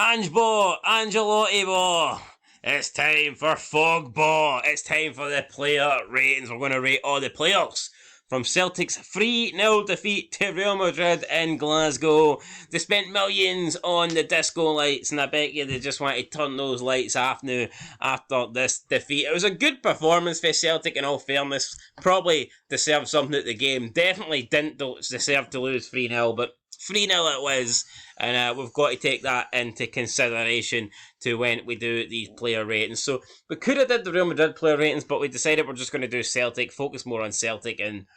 Angelotti ball. It's time for Fog Ball. It's time for the player ratings. We're going to rate all the players from Celtic's 3-0 defeat to Real Madrid in Glasgow. They spent millions on the disco lights, and I bet you they just want to turn those lights off now after this defeat. It was a good performance for Celtic, in all fairness. Probably deserved something at the game. Definitely didn't deserve to lose 3-0, but 3-0 it was, and we've got to take that into consideration to when we do these player ratings. So we could have did the Real Madrid player ratings, but we decided we're just going to do Celtic, focus more on Celtic, and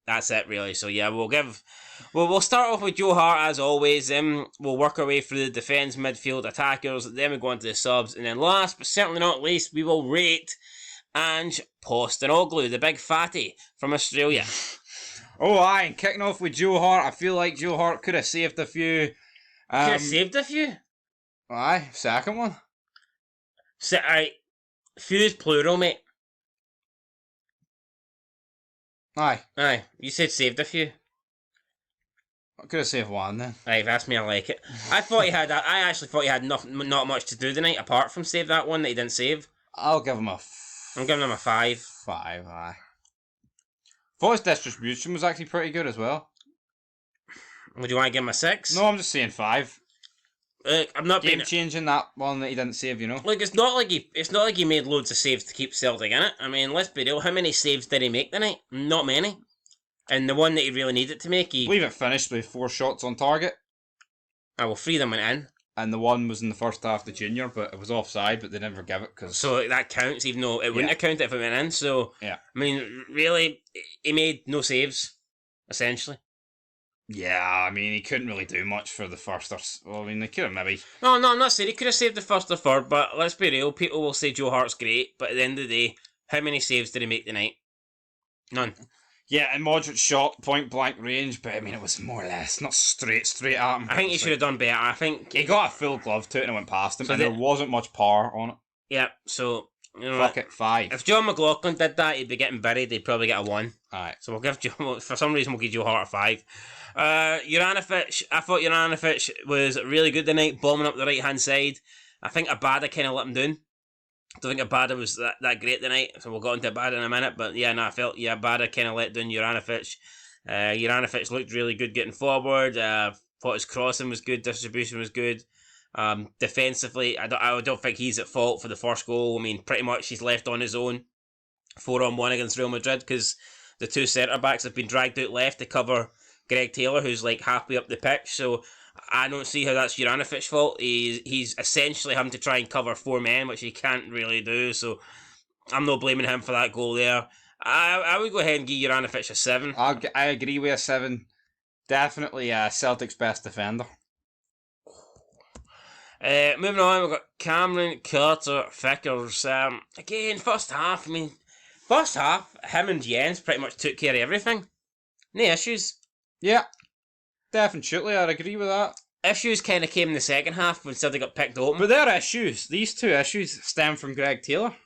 that's it really. So yeah, we'll start off with Joe Hart as always. We'll work our way through the defence, midfield, attackers. Then we go into the subs, and then last but certainly not least, we will rate Ange Postecoglou, the big fatty from Australia. Oh, aye, and kicking off with Joe Hart, I feel like Joe Hart could have saved a few. Could have saved a few? Aye, second one. Aye, few's plural, mate. Aye, you said saved a few. I could have saved one then. Aye, that's me, I like it. I actually thought he had not much to do tonight apart from save that one that he didn't save. I'll give him I'm giving him a 5. 5, aye. Thought his distribution was actually pretty good as well. Would you want to give him a 6? No, I'm just saying 5. I'm not game changing that one that he didn't save, Like it's not like he made loads of saves to keep Celtic in it. I mean, let's be real. How many saves did he make tonight? Not many. And the one that he really needed to make, I believe it finished with 4 shots on target. Well, 3 of them went in. And the one was in the first half, the junior, but it was offside, but they never give it because. So that counts, even though it wouldn't have counted if it went in. So yeah, I mean, really, he made no saves, essentially. Yeah, I mean, he couldn't really do much for the first. Well, I mean, they could have maybe. No, I'm not saying he could have saved the first or third, but let's be real. People will say Joe Hart's great, but at the end of the day, how many saves did he make tonight? None. Yeah, and Modric shot point blank range, but I mean, it was more or less not straight at him. I think he should have done better. I think he got a full glove to it and it went past him, so there wasn't much power on it. Yeah, so fuck it, 5. If John McLaughlin did that, he'd be getting buried. They'd probably get a 1. Alright. So we'll give Joe. For some reason, we'll give Joe Hart a 5. Juranovic. I thought Juranovic was really good tonight, bombing up the right hand side. I think Abada kind of let him down. I don't think Abada was that great tonight, so we'll go into Abada in a minute. But yeah, I felt Abada kind of let down Juranovic. Juranovic looked really good getting forward. Thought his crossing was good, distribution was good. Defensively, I don't think he's at fault for the first goal. I mean, pretty much he's left on his own 4-on-1 against Real Madrid because the 2 centre backs have been dragged out left to cover Greg Taylor, who's like halfway up the pitch. So I don't see how that's Juranovic's fault. He's essentially having to try and cover 4 men, which he can't really do. So I'm not blaming him for that goal there. I would go ahead and give Juranovic a 7. I agree with a 7. Definitely Celtic's best defender. Moving on, we've got Cameron Carter-Vickers. Again, first half, him and Jens pretty much took care of everything. No issues. Yeah, definitely, I'd agree with that. Issues kind of came in the second half when Celtic got picked open. But their issues, these 2 issues, stem from Greg Taylor.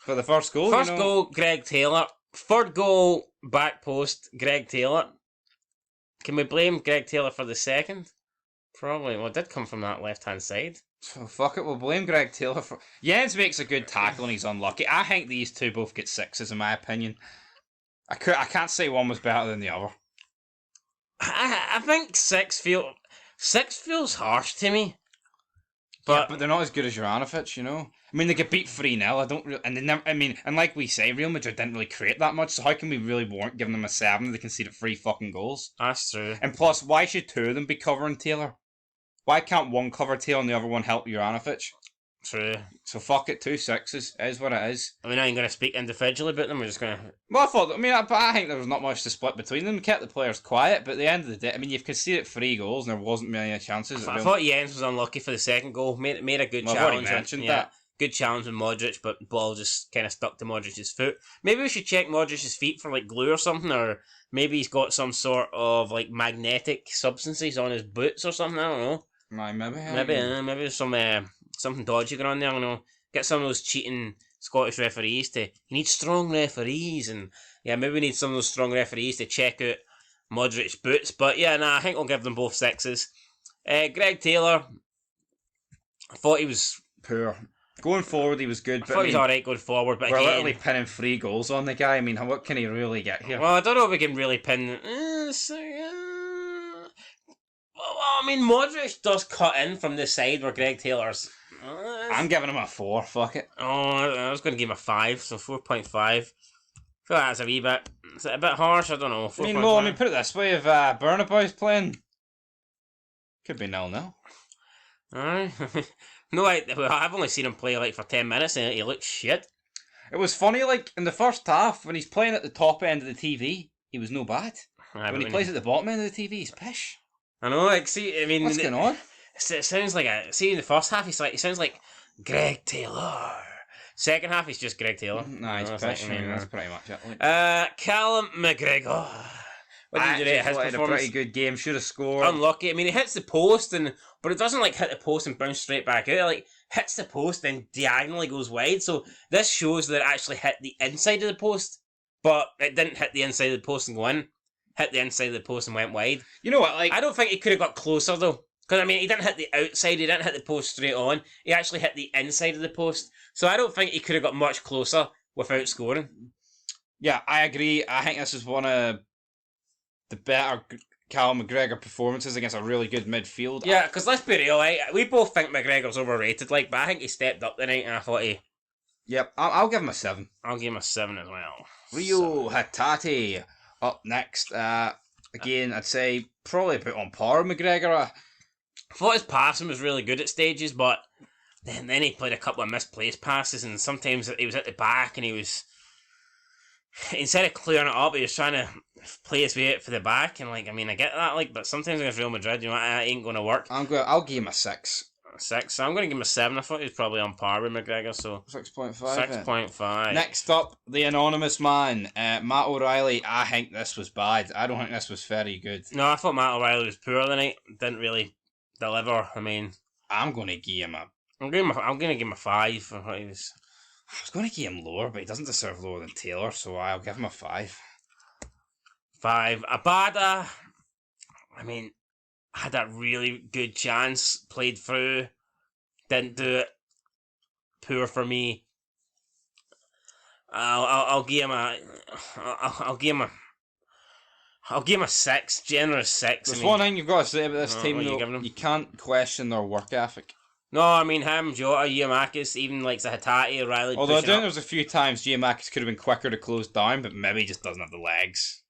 For the first goal, First goal, Greg Taylor. Third goal, back post, Greg Taylor. Can we blame Greg Taylor for the second? Probably. Well, it did come from that left-hand side. Oh, fuck it, we'll blame Greg Taylor for... Jens makes a good tackle and he's unlucky. I think these 2 both get 6s in my opinion. I can't say one was better than the other. I think 6 feels harsh to me. But they're not as good as Juranovic, I mean, they get beat 3-0. I don't really... And they never... I mean, and like we say, Real Madrid didn't really create that much, so how can we really warrant giving them a 7 if they conceded 3 fucking goals? That's true. And plus, why should 2 of them be covering Taylor? Why can't one cover Taylor and the other one help Juranovic? True. So fuck it, 2 6s. It is what it is. I mean, I ain't going to speak individually about them, we're just going to... Well, I think there was not much to split between them. Kept the players quiet, but at the end of the day, I mean, you've conceded 3 goals and there wasn't many chances. I thought Jens was unlucky for the second goal. Made a good challenge. I've already mentioned that. Good challenge with Modric, but ball just kind of stuck to Modric's foot. Maybe we should check Modric's feet for like glue or something, or maybe he's got some sort of like magnetic substances on his boots or something. I don't know. Maybe there's something dodgy going on there. Get some of those cheating Scottish referees to. You need strong referees, and maybe we need some of those strong referees to check out Modric's boots. But I think I'll give them both 6s. Greg Taylor, I thought he was Poor. Going forward, he was good. I thought he was alright going forward, but we're again, literally pinning 3 goals on the guy. I mean, what can he really get here? well, I don't know if we can really pin. Well, I mean, Modric does cut in from the side where Greg Taylor's. I'm giving him a 4. Fuck it. Oh, I was going to give him a 5, so 4.5. I feel like that's a wee bit. Is it a bit harsh? I don't know. 4. I mean, put it this way: if Bernabeu's playing, could be 0-0. Aye. No, I've only seen him play like for 10 minutes and he looks shit. It was funny, like in the first half when he's playing at the top end of the TV, he was no bad. When he plays at the bottom end of the TV, he's pish. I know, like, see, I mean, what's going on? It sounds like see, in the first half, he sounds like Greg Taylor. Second half, he's just Greg Taylor. Nah, he's pish. I mean, that's pretty much it. Like. Callum McGregor. What did you rate his performance? A pretty good game. Should have scored. Unlucky. I mean, he hits the post, but it doesn't like hit the post and bounce straight back out. It, like, hits the post then diagonally goes wide. So this shows that it actually hit the inside of the post, but it didn't hit the inside of the post and go in. Hit the inside of the post and went wide. You know what? Like, I don't think he could have got closer though, because I mean, he didn't hit the outside. He didn't hit the post straight on. He actually hit the inside of the post. So I don't think he could have got much closer without scoring. Yeah, I agree. I think this is one of the better Callum McGregor performances against a really good midfield. Yeah, because let's be real, right? We both think McGregor's overrated, like, but I think he stepped up tonight, and I thought he. Yep, I'll give him a 7. I'll give him a 7 as well. Rio Hatate up next. Again, I'd say probably a bit on par with McGregor. I thought his passing was really good at stages, but then he played a couple of misplaced passes, and sometimes he was at the back, and he was. Instead of clearing it up, he was trying to play his way out for the back, and like, I mean, I get that, like, but sometimes against Real Madrid, you know, that ain't going to work. I'll give him a 6. 6. So I'm going to give him a 7. I thought he was probably on par with McGregor, so 6.5. 6.5. Next up, the anonymous man, Matt O'Reilly. I think this was bad. I don't think this was very good. No, I thought Matt O'Reilly was poor tonight. Didn't really deliver. I mean, I'm going to give him a. I'm going to give him a 5 for what he was. I was going to give him lower, but he doesn't deserve lower than Taylor, so I'll give him a 5. 5. Abada, I mean, had a really good chance, played through, didn't do it. Poor for me. I'll give him a. I'll give him a 6, generous 6. There's one thing you've got to say about this team, though. You you can't question their work ethic. No, I mean, him, Jota, Giamakis, even like Zahatati, O'Reilly. Although I think there was a few times Giamakis could have been quicker to close down, but maybe he just doesn't have the legs.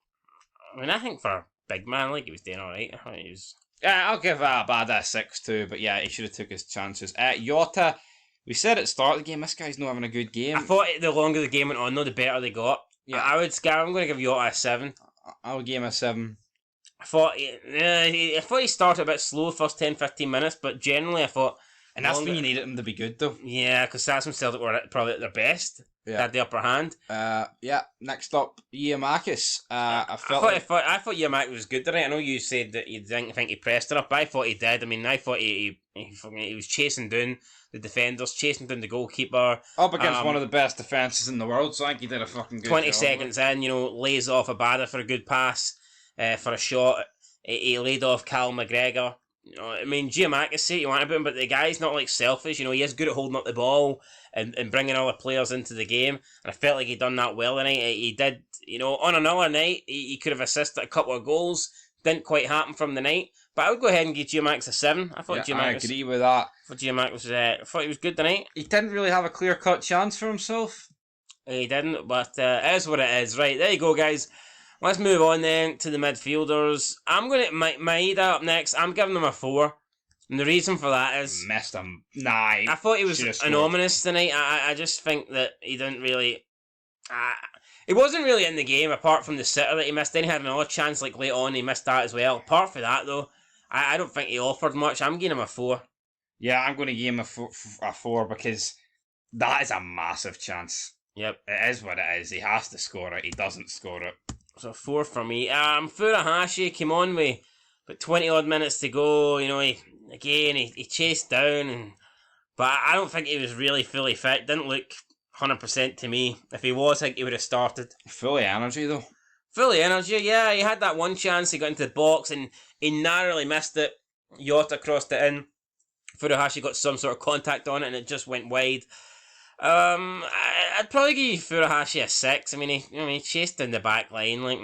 I mean, I think for a big man, like, he was doing alright. I think he was. Yeah, I'll give Abada a 6 too, but yeah, he should have took his chances. Jota, we said at the start of the game, this guy's not having a good game. I thought the longer the game went on, though, the better they got. Yeah, I'm going to give Jota a 7. I'll give him a 7. I thought he started a bit slow first 10-15 minutes, but generally I thought. And that's when you needed him to be good, though. Yeah, because that's when Celtic were probably at their best. Yeah. They had the upper hand. Yeah. Next up, Giamakis. I thought Giamakis was good tonight. I know you said that you didn't think he pressed it up, but I thought he did. I mean, I thought he was chasing down the defenders, chasing down the goalkeeper. Up against one of the best defences in the world, so I think he did a fucking good 20 job. seconds in, lays off Abada for a good pass, for a shot. He laid off Cal McGregor. I mean, Giamakis, say what you want about him, but the guy's not like selfish. He is good at holding up the ball and bringing other players into the game. And I felt like he'd done that well tonight. He did, on another night, he could have assisted a couple of goals. Didn't quite happen from the night. But I would go ahead and give Giamakis a 7. I thought I agree with that. I thought he was good tonight. He didn't really have a clear-cut chance for himself. He didn't, but it is what it is. Right, there you go, guys. Let's move on then to the midfielders. I'm going to Maeda up next. I'm giving him a 4. And the reason for that is... Missed him. Nah. I thought he was anomalous tonight. I just think that he didn't really... he wasn't really in the game apart from the sitter that he missed. Then he had another chance like late on. He missed that as well. Apart from that though, I don't think he offered much. I'm giving him a 4. Yeah, I'm going to give him a 4 because that is a massive chance. Yep. It is what it is. He has to score it. He doesn't score it. So 4 for me. Furuhashi came on with about 20 odd minutes to go. He chased down, but I don't think he was really fully fit. Didn't look 100% to me. If he was, I think he would have started. Fully energy though. Fully energy, yeah. He had that one chance. He got into the box and he narrowly missed it. Yota crossed it in. Furuhashi got some sort of contact on it and it just went wide. I'd probably give Furuhashi a 6. I mean, he chased in the back line, like,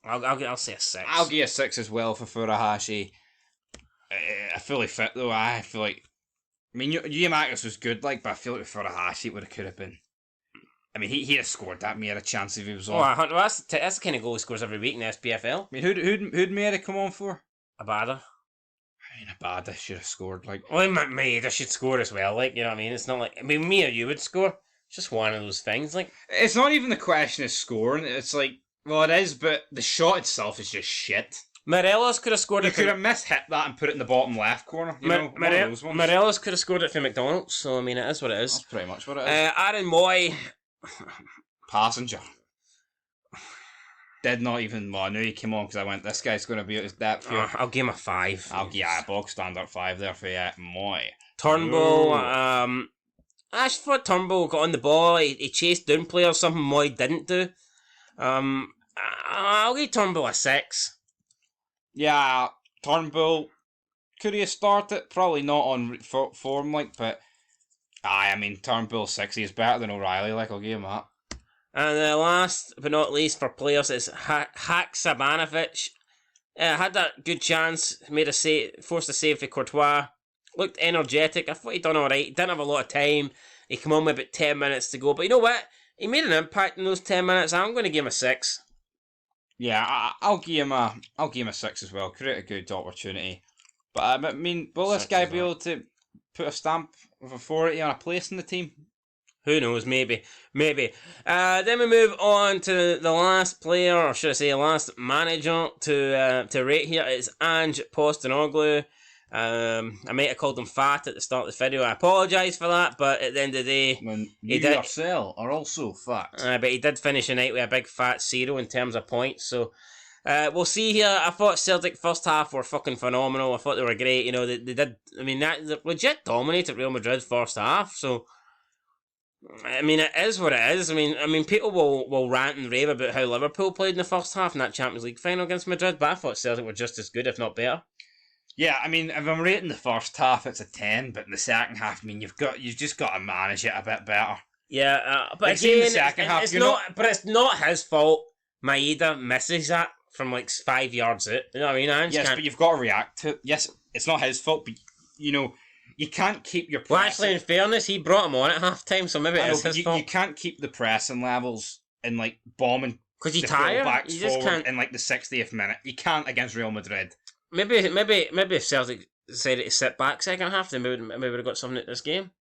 I'll say a 6. I'll give you a 6 as well for Furuhashi. Fully fit though. I feel like, I mean, Giamakis was good, like, but I feel like with Furuhashi it could have been. I mean, he'd have scored that. Miera chance if he was on. Well, that's the kind of goal he scores every week in the SPFL. I mean, who'd Miera come on for? Abada. I mean, Abada should have scored. Like, well, Maeda should score as well. Like, you know what I mean? It's not like, I mean, me or you would score. It's just one of those things. Like, it's not even the question of scoring. It's like, well, it is, but the shot itself is just shit. Morelos could have scored it. You could have mishit that and put it in the bottom left corner. You know, one of those ones. Morelos could have scored it for McDonald's. So I mean, it is what it is. That's pretty much what it is. Aaron Moy. Passenger. Did not even. Well, I knew he came on because I went, this guy's going to be at his depth here. I'll give him a 5. Yeah, bog standard 5 there for Moy. Turnbull. I just thought Turnbull got on the ball. He chased down players, something Moy didn't do. I'll give Turnbull a 6. Yeah, Turnbull. Could he have started? Probably not on form, like, but. I mean, Turnbull 6 is better than O'Reilly, like, I'll give him that. And last but not least for players is Haksabanovic. Had that good chance, made a save, forced a save for Courtois. Looked energetic. I thought he'd done alright. Didn't have a lot of time. He came on with about 10 minutes to go. But you know what? He made an impact in those 10 minutes. I'm going to give him a 6. Yeah, I'll give him a 6 as well. Create a good opportunity. But I mean, will this guy be able to put a stamp of authority on a place in the team? Who knows? Maybe. Then we move on to the last player, or should I say, last manager to rate here. It's Ange Postecoglou. I might have called him fat at the start of the video. I apologise for that, but at the end of the day, when you yourself are also fat. But he did finish the night with a big fat 0 in terms of points. So we'll see here. I thought Celtic first half were fucking phenomenal. I thought they were great. You know, they did. I mean, they legit dominated Real Madrid first half. So. I mean, it is what it is. I mean, people will rant and rave about how Liverpool played in the first half in that Champions League final against Madrid, but I thought Celtic were just as good, if not better. Yeah, I mean, if I'm rating the first half, it's a 10, but in the second half, I mean, you've just got to manage it a bit better. Yeah, but like again, the second half, but it's not his fault. Maeda misses that from like 5 yards out. You know what I mean? Yes, but you've got to react to it. Yes, it's not his fault, but you know. You can't keep your pressing. Well, actually, in fairness, he brought him on at half time, so maybe it is his fault. You can't keep the pressing levels and like bombing because you're tired. You just can't in like the 60th minute. You can't against Real Madrid. Maybe if Celtic decided to sit back second half, then maybe would have got something at this game.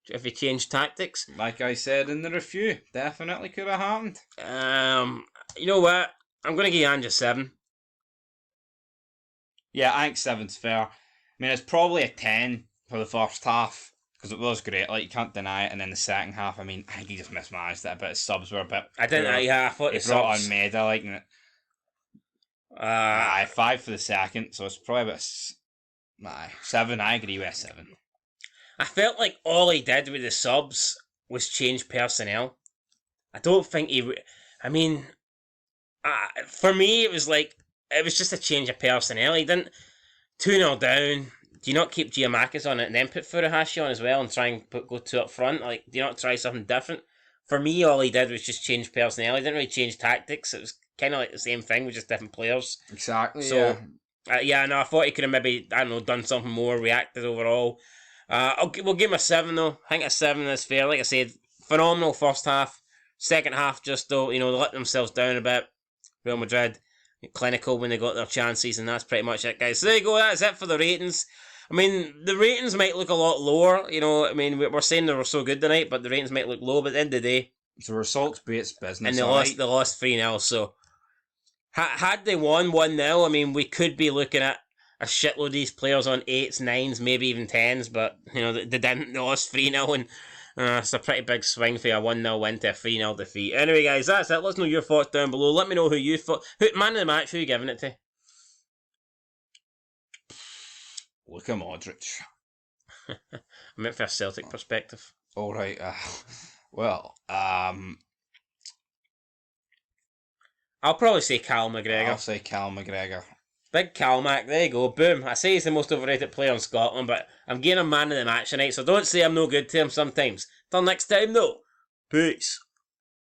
If he changed tactics, like I said in the review, definitely could have happened. You know what? I'm gonna give Ange a 7. Yeah, I think 7's fair. I mean, it's probably a 10 for the first half, because it was great, like, you can't deny it, and then the second half, I mean, I think he just mismanaged it a bit, his subs were a bit... I thought he brought on Maeda, like, and it... 5 for the second, so it's probably about... 7, I agree with 7. I felt like all he did with the subs was change personnel. I don't think he... I mean, for me, it was just a change of personnel. He didn't... 2-0 down. Do you not keep Giamakis on it and then put Furuhashi on as well and try and go 2 up front? Like, do you not try something different? For me, all he did was just change personnel. He didn't really change tactics. It was kind of like the same thing with just different players. Exactly, so, yeah. I thought he could have maybe, I don't know, done something more, reacted overall. We'll give him a 7 though. I think a 7 is fair. Like I said, phenomenal first half. Second half, just though, you know, they let themselves down a bit. Real Madrid. Clinical when they got their chances, and that's pretty much it, guys. So there you go, that's it for the ratings. I mean, the ratings might look a lot lower, you know, I mean, we're saying they were so good tonight, but the ratings might look low, but at the end of the day... It's a results based business, and they lost 3-0, so... Had they won 1-0, I mean, we could be looking at a shitload of these players on 8s, 9s, maybe even 10s, but, you know, they didn't, they lost 3-0, and... it's a pretty big swing for a 1-0 win to a 3-0 defeat. Anyway, guys, that's it. Let us know your thoughts down below. Let me know who you thought. Man of the match, who are you giving it to? Luka Modric. I meant for a Celtic perspective. Alright, well, I'll probably say Cal McGregor. I'll say Cal McGregor. Big Calmac, there you go, boom. I say he's the most overrated player in Scotland, but I'm giving him man of the match tonight, so don't say I'm no good to him sometimes. Till next time, though. Peace.